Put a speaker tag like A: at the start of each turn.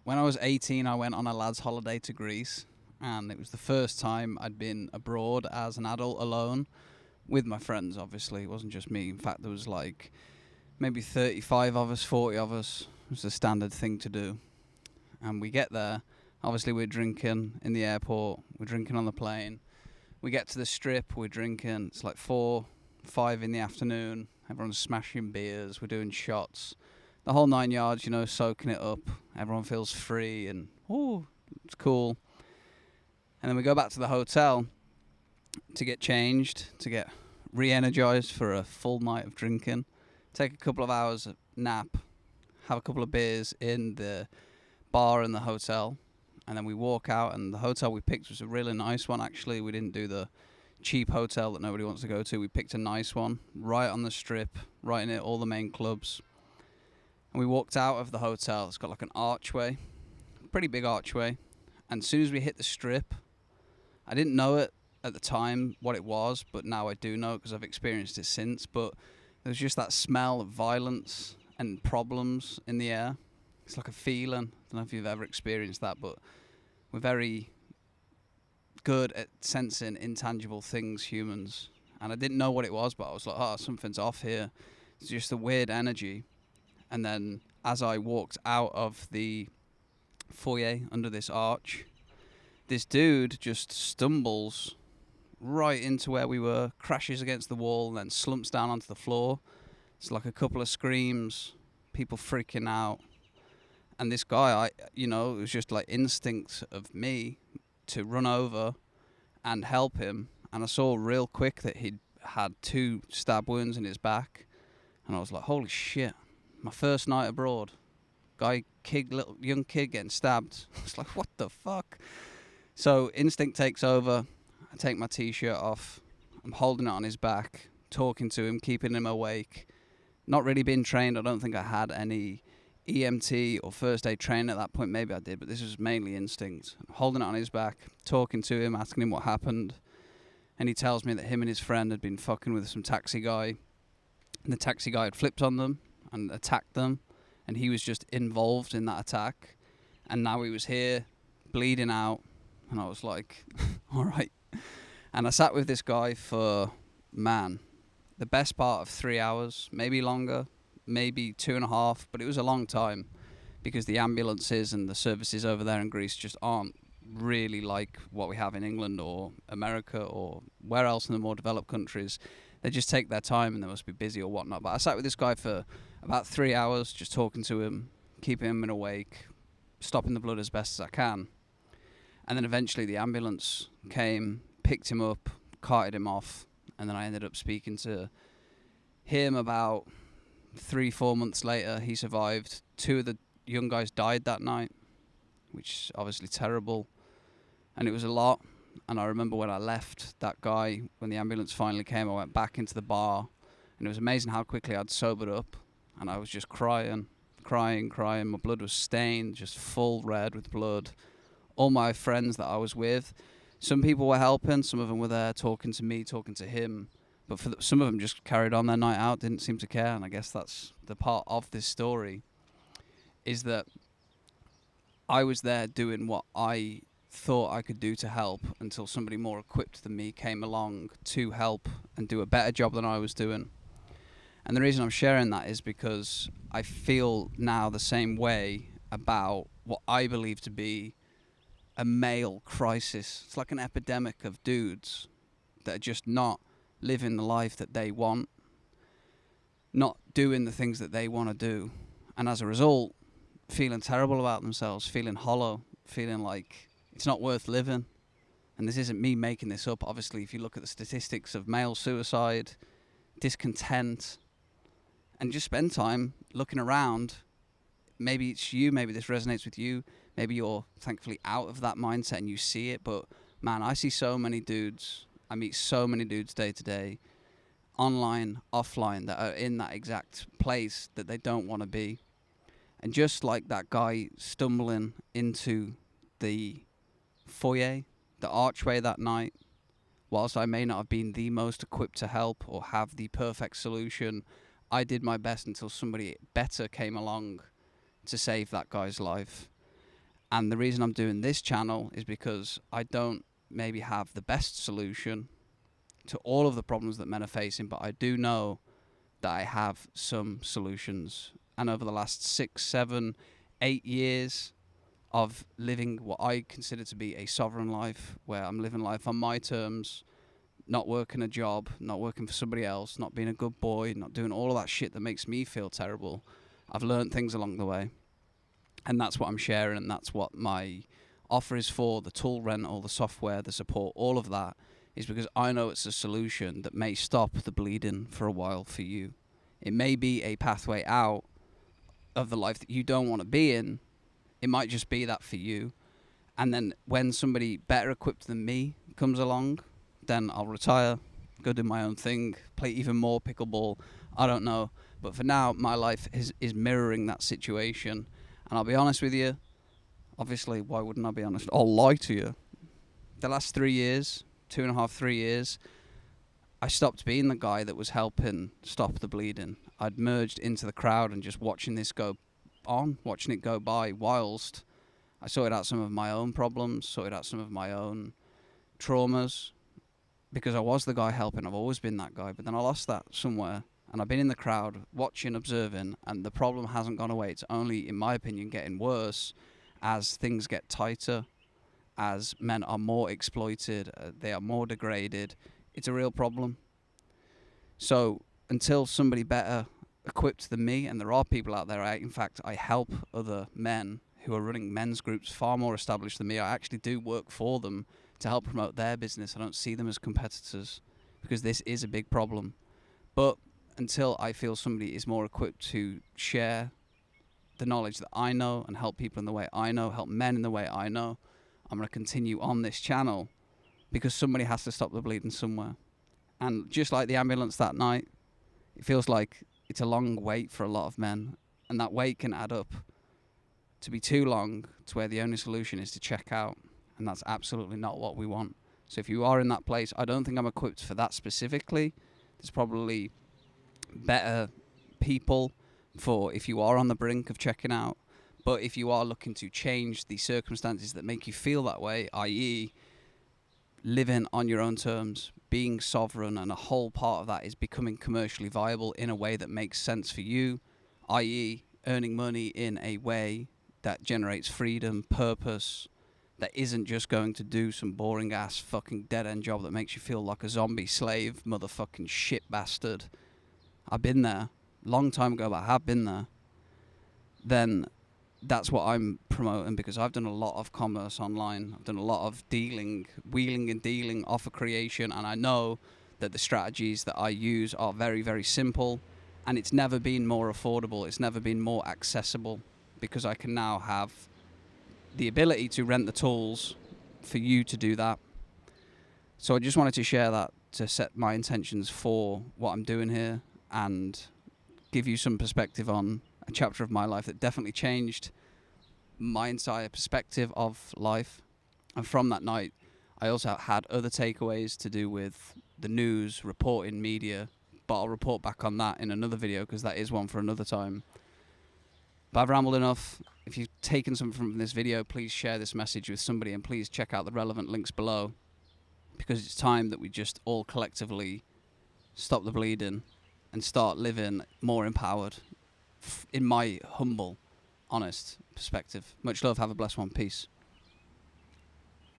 A: when I was 18, I went on a lad's holiday to Greece, and it was the first time I'd been abroad as an adult alone with my friends. Obviously, it wasn't just me. In fact, there was like maybe 35 of us, 40 of us. It was the standard thing to do. And we get there. Obviously, we're drinking in the airport. We're drinking on the plane. We get to the strip. We're drinking. It's like 4, 5 in the afternoon. Everyone's smashing beers. We're doing shots. The whole 9 yards, soaking it up. Everyone feels free and, ooh, it's cool. And then we go back to the hotel to get changed, to get re-energized for a full night of drinking. Take a couple of hours nap. Have a couple of beers in the bar in the hotel. And then we walk out, and the hotel we picked was a really nice one, actually. We didn't do the cheap hotel that nobody wants to go to. We picked a nice one right on the strip, right near all the main clubs. And we walked out of the hotel. It's got like an archway, pretty big archway. And as soon as we hit the strip, I didn't know it at the time what it was, but now I do know because I've experienced it since. But there was just that smell of violence and problems in the air. It's like a feeling. I don't know if you've ever experienced that, but we're very good at sensing intangible things, humans. And I didn't know what it was, but I was like, oh, something's off here. It's just a weird energy. And then as I walked out of the foyer under this arch, this dude just stumbles right into where we were, crashes against the wall, and then slumps down onto the floor. It's like a couple of screams, people freaking out. And this guy, it was just like instinct of me to run over and help him. And I saw real quick that he'd had 2 stab wounds in his back. And I was like, holy shit. My first night abroad, little young kid getting stabbed. It's like, what the fuck? So instinct takes over. I take my t-shirt off. I'm holding it on his back, talking to him, keeping him awake. Not really being trained. I don't think I had any EMT or first aid training at that point. Maybe I did, but this was mainly instinct. I'm holding it on his back, talking to him, asking him what happened. And he tells me that him and his friend had been fucking with some taxi guy. And the taxi guy had flipped on them and attacked them, and he was just involved in that attack, and now he was here bleeding out. And I was like, all right. And I sat with this guy for, the best part of 3 hours, maybe longer, maybe 2.5, but it was a long time because the ambulances and the services over there in Greece just aren't really like what we have in England or America or where else in the more developed countries. They just take their time and they must be busy or whatnot. But I sat with this guy for about 3 hours, just talking to him, keeping him awake, stopping the blood as best as I can. And then eventually the ambulance came, picked him up, carted him off, and then I ended up speaking to him about 3-4 months later. He survived. 2 of the young guys died that night, which is obviously terrible. And it was a lot. And I remember when I left that guy, when the ambulance finally came, I went back into the bar. And it was amazing how quickly I'd sobered up. And I was just crying. My blood was stained, just full red with blood. All my friends that I was with, some people were helping. Some of them were there talking to me, talking to him. But some of them just carried on their night out, didn't seem to care. And I guess that's the part of this story, is that I was there doing what I thought I could do to help until somebody more equipped than me came along to help and do a better job than I was doing. And the reason I'm sharing that is because I feel now the same way about what I believe to be a male crisis. It's like an epidemic of dudes that are just not living the life that they want, not doing the things that they want to do, and as a result, feeling terrible about themselves, feeling hollow, feeling like it's not worth living. And this isn't me making this up. Obviously, if you look at the statistics of male suicide, discontent, and just spend time looking around, maybe it's you, maybe this resonates with you, maybe you're thankfully out of that mindset and you see it, but man, I see so many dudes, I meet so many dudes day to day, online, offline, that are in that exact place that they don't want to be. And just like that guy stumbling into the foyer, the archway that night, whilst I may not have been the most equipped to help or have the perfect solution, I did my best until somebody better came along to save that guy's life. And the reason I'm doing this channel is because I don't maybe have the best solution to all of the problems that men are facing, but I do know that I have some solutions. And over the last 6, 7, 8 years of living what I consider to be a sovereign life, where I'm living life on my terms, not working a job, not working for somebody else, not being a good boy, not doing all of that shit that makes me feel terrible. I've learned things along the way. And that's what I'm sharing, and that's what my offer is for, the tool rental, the software, the support, all of that is because I know it's a solution that may stop the bleeding for a while for you. It may be a pathway out of the life that you don't want to be in. It might just be that for you. And then when somebody better equipped than me comes along, then I'll retire, go do my own thing, play even more pickleball. I don't know. But for now, my life is mirroring that situation. And I'll be honest with you. Obviously, why wouldn't I be honest? I'll lie to you. The last 3 years, 2.5, 3 years, I stopped being the guy that was helping stop the bleeding. I'd merged into the crowd and just watching this go on, watching it go by, whilst I sorted out some of my own problems, sorted out some of my own traumas, because I was the guy helping. I've always been that guy, but then I lost that somewhere, and I've been in the crowd watching, observing, and the problem hasn't gone away. It's only, in my opinion, getting worse as things get tighter, as men are more exploited, they are more degraded. It's a real problem. So until somebody better equipped than me, and there are people out there, in fact, I help other men who are running men's groups far more established than me. I actually do work for them to help promote their business. I don't see them as competitors because this is a big problem. But until I feel somebody is more equipped to share the knowledge that I know and help people in the way I know, help men in the way I know, I'm going to continue on this channel because somebody has to stop the bleeding somewhere. And just like the ambulance that night, it feels like it's a long wait for a lot of men, and that wait can add up to be too long to where the only solution is to check out, and that's absolutely not what we want. So if you are in that place, I don't think I'm equipped for that specifically. There's probably better people for if you are on the brink of checking out. But if you are looking to change the circumstances that make you feel that way, i.e. living on your own terms, being sovereign, and a whole part of that is becoming commercially viable in a way that makes sense for you, i.e. earning money in a way that generates freedom, purpose, that isn't just going to do some boring ass fucking dead end job that makes you feel like a zombie slave, motherfucking shit bastard. I've been there. Long time ago, but I have been there. Then that's what I'm promoting, because I've done a lot of commerce online. I've done a lot of dealing, wheeling and dealing, offer creation, and I know that the strategies that I use are very, very simple, and it's never been more affordable. It's never been more accessible, because I can now have the ability to rent the tools for you to do that. So I just wanted to share that to set my intentions for what I'm doing here and give you some perspective on a chapter of my life that definitely changed my entire perspective of life. And from that night, I also had other takeaways to do with the news, reporting, media, but I'll report back on that in another video because that is one for another time. But I've rambled enough. If you've taken something from this video, please share this message with somebody, and please check out the relevant links below, because it's time that we just all collectively stop the bleeding and start living more empowered, in my humble, honest perspective. Much love. Have a blessed one. Peace.